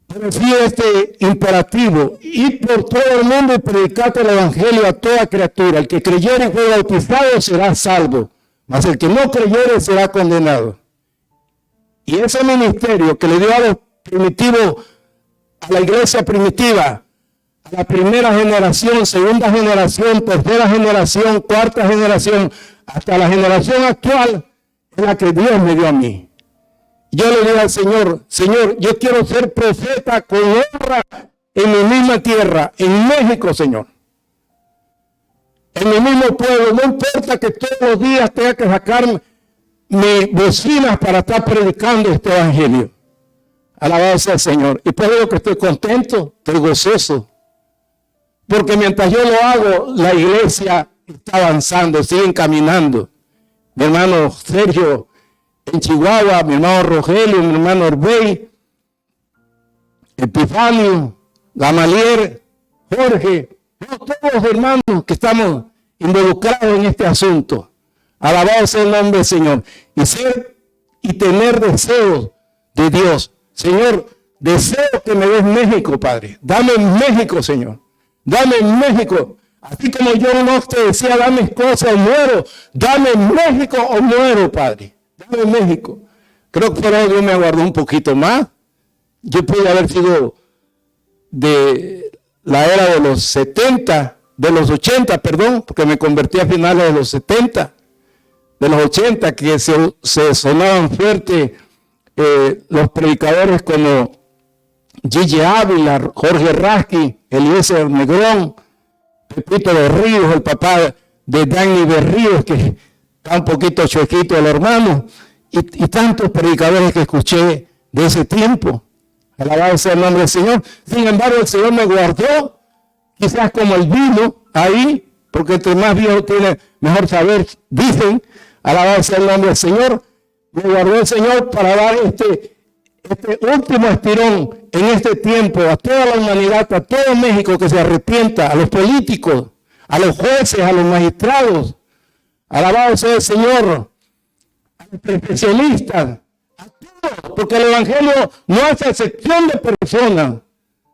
Pero sí este imperativo, ir por todo el mundo y predicar el evangelio a toda criatura. El que creyere y fue bautizado será salvo, mas el que no creyere será condenado. Y ese ministerio que le dio a los primitivos, a la iglesia primitiva, a la primera generación, segunda generación, tercera generación, cuarta generación, hasta la generación actual, es la que Dios me dio a mí. Yo le digo al Señor, Señor, yo quiero ser profeta con honra en mi misma tierra, en México, Señor. En mi mismo pueblo, no importa que todos los días tenga que sacar mis bocinas para estar predicando este evangelio. Alabado sea el Señor. Y por eso que estoy contento, estoy gozoso. Porque mientras yo lo hago, la iglesia está avanzando, siguen caminando. Mi hermano Sergio en Chihuahua, mi hermano Rogelio, mi hermano Orbey, Epifanio, Gamaliel, Jorge, todos los hermanos que estamos involucrados en este asunto. Alabado sea el nombre del Señor. Y ser y tener deseos de Dios. Señor, deseo que me des México, Padre. Dame México, Señor. Dame México. Así como yo no te decía, dame esposa o muero. Dame México o muero, Padre. Dame México. Creo que por ahí Dios me aguardó un poquito más. Yo pude haber sido de la era de los 70, de los 80, perdón, porque me convertí a finales de los 70, de los 80, que se sonaban fuerte los predicadores como Gigi Ávila, Jorge Rasky, Eliezer Negrón, Pepito Berríos, el papá de Dani Berríos, que está un poquito chuequito el hermano, y tantos predicadores que escuché de ese tiempo. Alabado sea el nombre del Señor. Sin embargo, el Señor me guardó, quizás como el vino ahí, porque entre más viejo tiene, mejor saber, dicen. Alabado sea el nombre del Señor. Me guardó el Señor para dar este último estirón en este tiempo a toda la humanidad, a todo México que se arrepienta, a los políticos, a los jueces, a los magistrados. Alabado sea el Señor, a los profesionistas, a todos, porque el Evangelio no hace excepción de personas,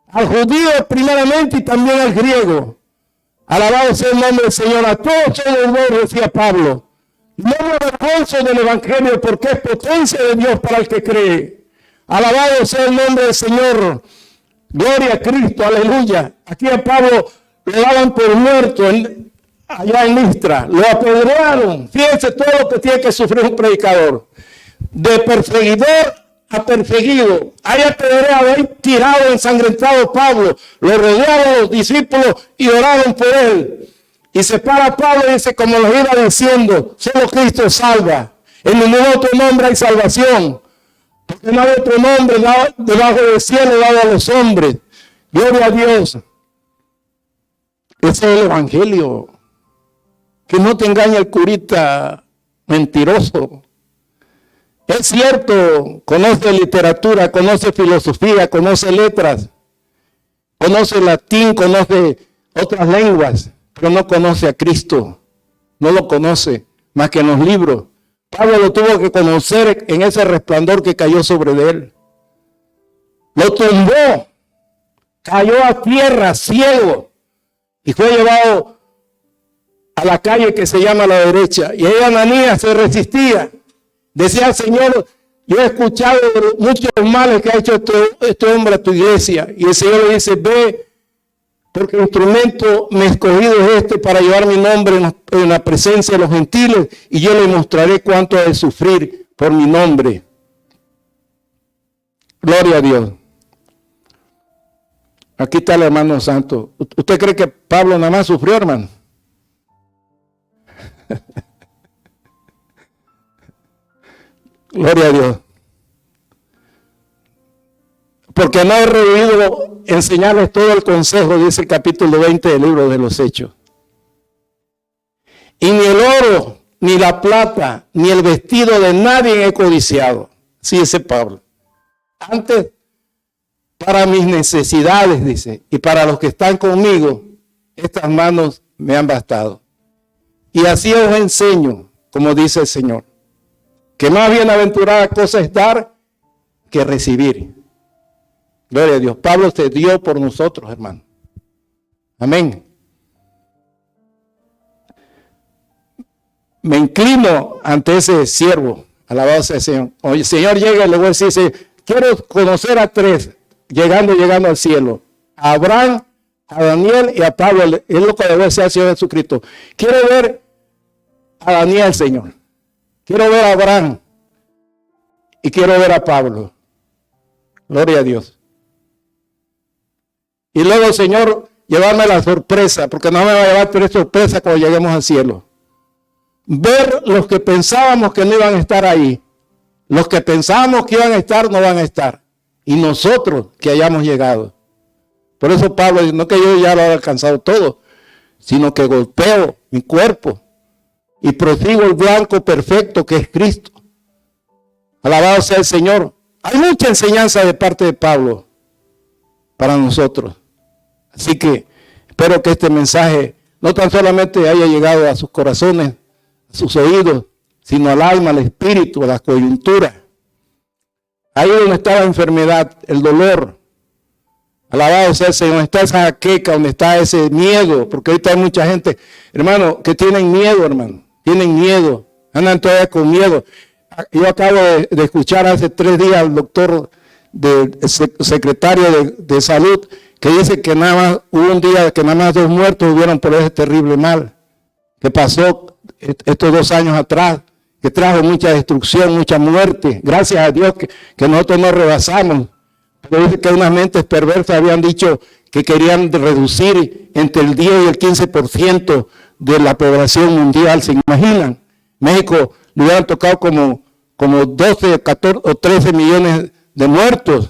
al judío primeramente y también al griego. Alabado sea el nombre del Señor. A todos soy deudor, decía Pablo. No me avergüenzo del Evangelio porque es potencia de Dios para el que cree. Alabado sea el nombre del Señor. Gloria a Cristo, aleluya. Aquí a Pablo lo daban por muerto allá en Listra. Lo apedrearon. Fíjense todo lo que tiene que sufrir un predicador. De perseguidor a perseguido. Hay apedreado, hay tirado, ensangrentado Pablo. Lo rodearon los discípulos y oraron por él. Y se para Pablo y dice, como lo iba diciendo, solo Cristo salva. En ningún otro nombre hay salvación. Porque no hay otro nombre debajo del cielo dado a los hombres. Gloria a Dios. Ese es el Evangelio. Que no te engañe el curita mentiroso. Es cierto, conoce literatura, conoce filosofía, conoce letras, conoce latín, conoce otras lenguas, pero no conoce a Cristo. No lo conoce más que en los libros. Pablo lo tuvo que conocer en ese resplandor que cayó sobre él. Lo tumbó, cayó a tierra, ciego, y fue llevado a la calle que se llama La Derecha. Y ahí Ananías se resistía. Decía, Señor, yo he escuchado muchos males que ha hecho este hombre a tu iglesia. Y el Señor le dice, ve, porque el instrumento me escogido es este para llevar mi nombre en la presencia de los gentiles, y yo le mostraré cuánto ha de sufrir por mi nombre. Gloria a Dios. Aquí está el hermano santo. ¿Usted cree que Pablo nada más sufrió, hermano? Gloria a Dios. Porque no he rehuido enseñarles todo el consejo, dice el capítulo 20 del libro de los Hechos. Y ni el oro, ni la plata, ni el vestido de nadie he codiciado. Sí, dice Pablo. Antes, para mis necesidades, dice, y para los que están conmigo, estas manos me han bastado. Y así os enseño, como dice el Señor, que más bienaventurada cosa es dar que recibir. Gloria a Dios. Pablo se dio por nosotros, hermano. Amén. Me inclino ante ese siervo. Alabado sea el Señor. Oye, el Señor llega y le voy a decir, quiero conocer a tres, llegando al cielo. A Abraham, a Daniel y a Pablo. Es lo que debe ser el Señor Jesucristo. Quiero ver a Daniel, Señor. Quiero ver a Abraham. Y quiero ver a Pablo. Gloria a Dios. Y luego, Señor, llevarme la sorpresa, porque no me va a llevar tres sorpresas cuando lleguemos al cielo. Ver los que pensábamos que no iban a estar ahí. Los que pensábamos que iban a estar, no van a estar. Y nosotros que hayamos llegado. Por eso Pablo dice, no que yo ya lo haya alcanzado todo, sino que golpeo mi cuerpo y prosigo el blanco perfecto que es Cristo. Alabado sea el Señor. Hay mucha enseñanza de parte de Pablo para nosotros. Así que espero que este mensaje no tan solamente haya llegado a sus corazones, a sus oídos, sino al alma, al espíritu, a la coyuntura. Ahí donde está la enfermedad, el dolor. Alabado sea el Señor, donde está esa jaqueca, donde está ese miedo, porque ahorita hay mucha gente, hermano, que tienen miedo, hermano. Tienen miedo, andan todavía con miedo. Yo acabo de escuchar hace 3 días al doctor secretario de salud que dice que nada más hubo un día que nada más 2 muertos hubieron por ese terrible mal que pasó estos 2 años atrás, que trajo mucha destrucción, mucha muerte. Gracias a Dios que nosotros no rebasamos. Pero dice que unas mentes perversas habían dicho que querían reducir entre el 10 y el 15% de la población mundial. ¿Se imaginan? México le hubieran tocado como 12, 14 o 13 millones de muertos.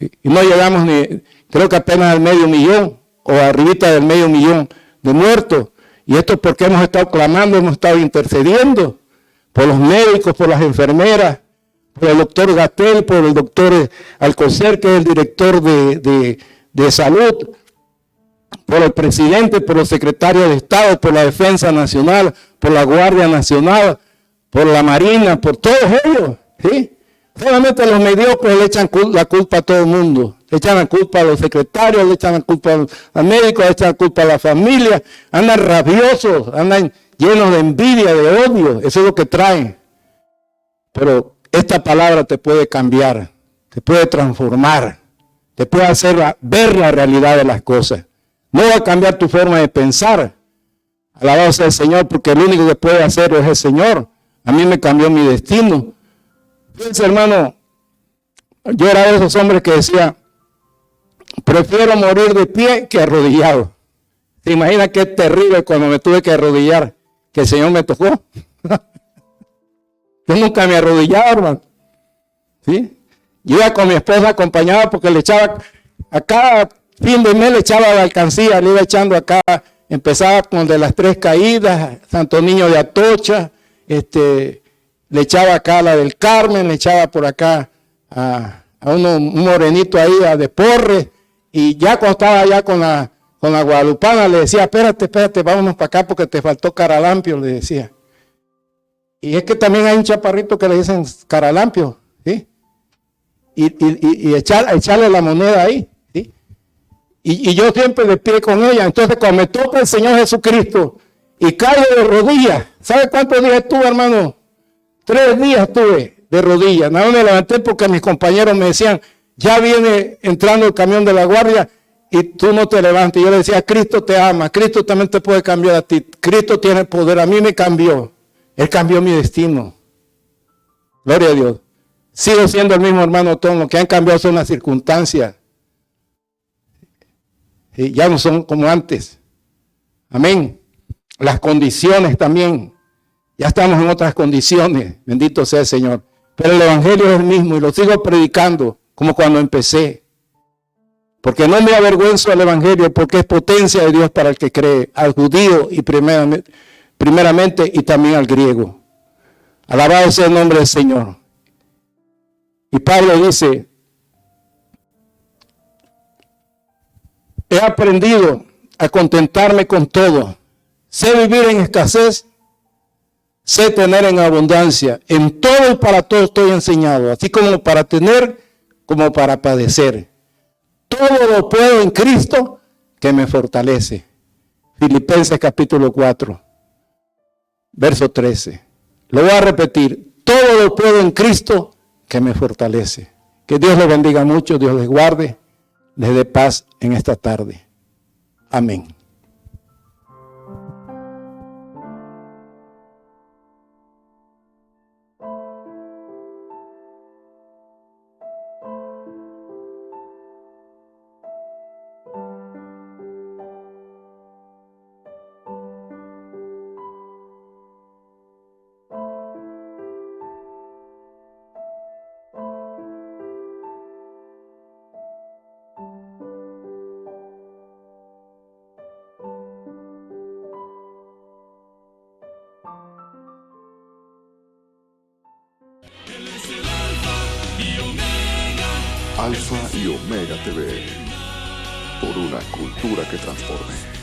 Y no llegamos ni, creo que apenas al 500,000 o arribita del 500,000 de muertos. Y esto es porque hemos estado clamando, hemos estado intercediendo por los médicos, por las enfermeras, por el doctor Gatell, por el doctor Alcocer, que es el director de salud, por el presidente, por los secretarios de Estado, por la Defensa Nacional, por la Guardia Nacional, por la Marina, por todos ellos, ¿sí? Solamente los mediocres le echan la culpa a todo el mundo. Le echan la culpa a los secretarios, le echan la culpa al médico, le echan la culpa a la familia. Andan rabiosos, andan llenos de envidia, de odio. Eso es lo que traen. Pero esta palabra te puede cambiar, te puede transformar, te puede hacer ver la realidad de las cosas. No va a cambiar tu forma de pensar. Alabado sea el Señor, porque el único que puede hacerlo es el Señor. A mí me cambió mi destino. Fíjense, hermano, yo era de esos hombres que decía, prefiero morir de pie que arrodillado. ¿Se imagina qué terrible cuando me tuve que arrodillar, que el Señor me tocó? Yo nunca me arrodillaba, hermano. ¿Sí? Yo iba con mi esposa acompañada porque le echaba, a cada fin de mes le echaba la alcancía, le iba echando acá, empezaba con de las 3 caídas, Santo Niño de Atocha, le echaba acá la del Carmen, le echaba por acá a un morenito ahí de Porres, y ya cuando estaba allá con la guadalupana le decía, espérate, vámonos para acá porque te faltó caralampio, le decía. Y es que también hay un chaparrito que le dicen caralampio, ¿sí? Y echarle la moneda ahí, ¿sí? Y yo siempre de pie con ella. Entonces cuando me toca el Señor Jesucristo y caigo de rodillas, ¿sabe cuántos días estuve, hermano? 3 días estuve de rodillas. Nada más me levanté porque mis compañeros me decían, ya viene entrando el camión de la guardia y tú no te levantes. Yo le decía, Cristo te ama, Cristo también te puede cambiar a ti, Cristo tiene poder, a mí me cambió. Él cambió mi destino. Gloria a Dios. Sigo siendo el mismo hermano Tom, lo que han cambiado son las circunstancias. Y ya no son como antes. Amén. Las condiciones también. Ya estamos en otras condiciones. Bendito sea el Señor. Pero el Evangelio es el mismo y lo sigo predicando como cuando empecé. Porque no me avergüenzo del Evangelio, porque es potencia de Dios para el que cree, al judío y primeramente y también al griego. Alabado sea el nombre del Señor. Y Pablo dice, he aprendido a contentarme con todo. Sé vivir en escasez, sé tener en abundancia. En todo y para todo estoy enseñado, así como para tener, como para padecer. Todo lo puedo en Cristo que me fortalece. Filipenses capítulo 4. Verso 13. Lo voy a repetir. Todo lo puedo en Cristo que me fortalece. Que Dios les bendiga mucho, Dios les guarde, les dé paz en esta tarde. Amén.
Alfa y Omega TV. Por una cultura que transforme.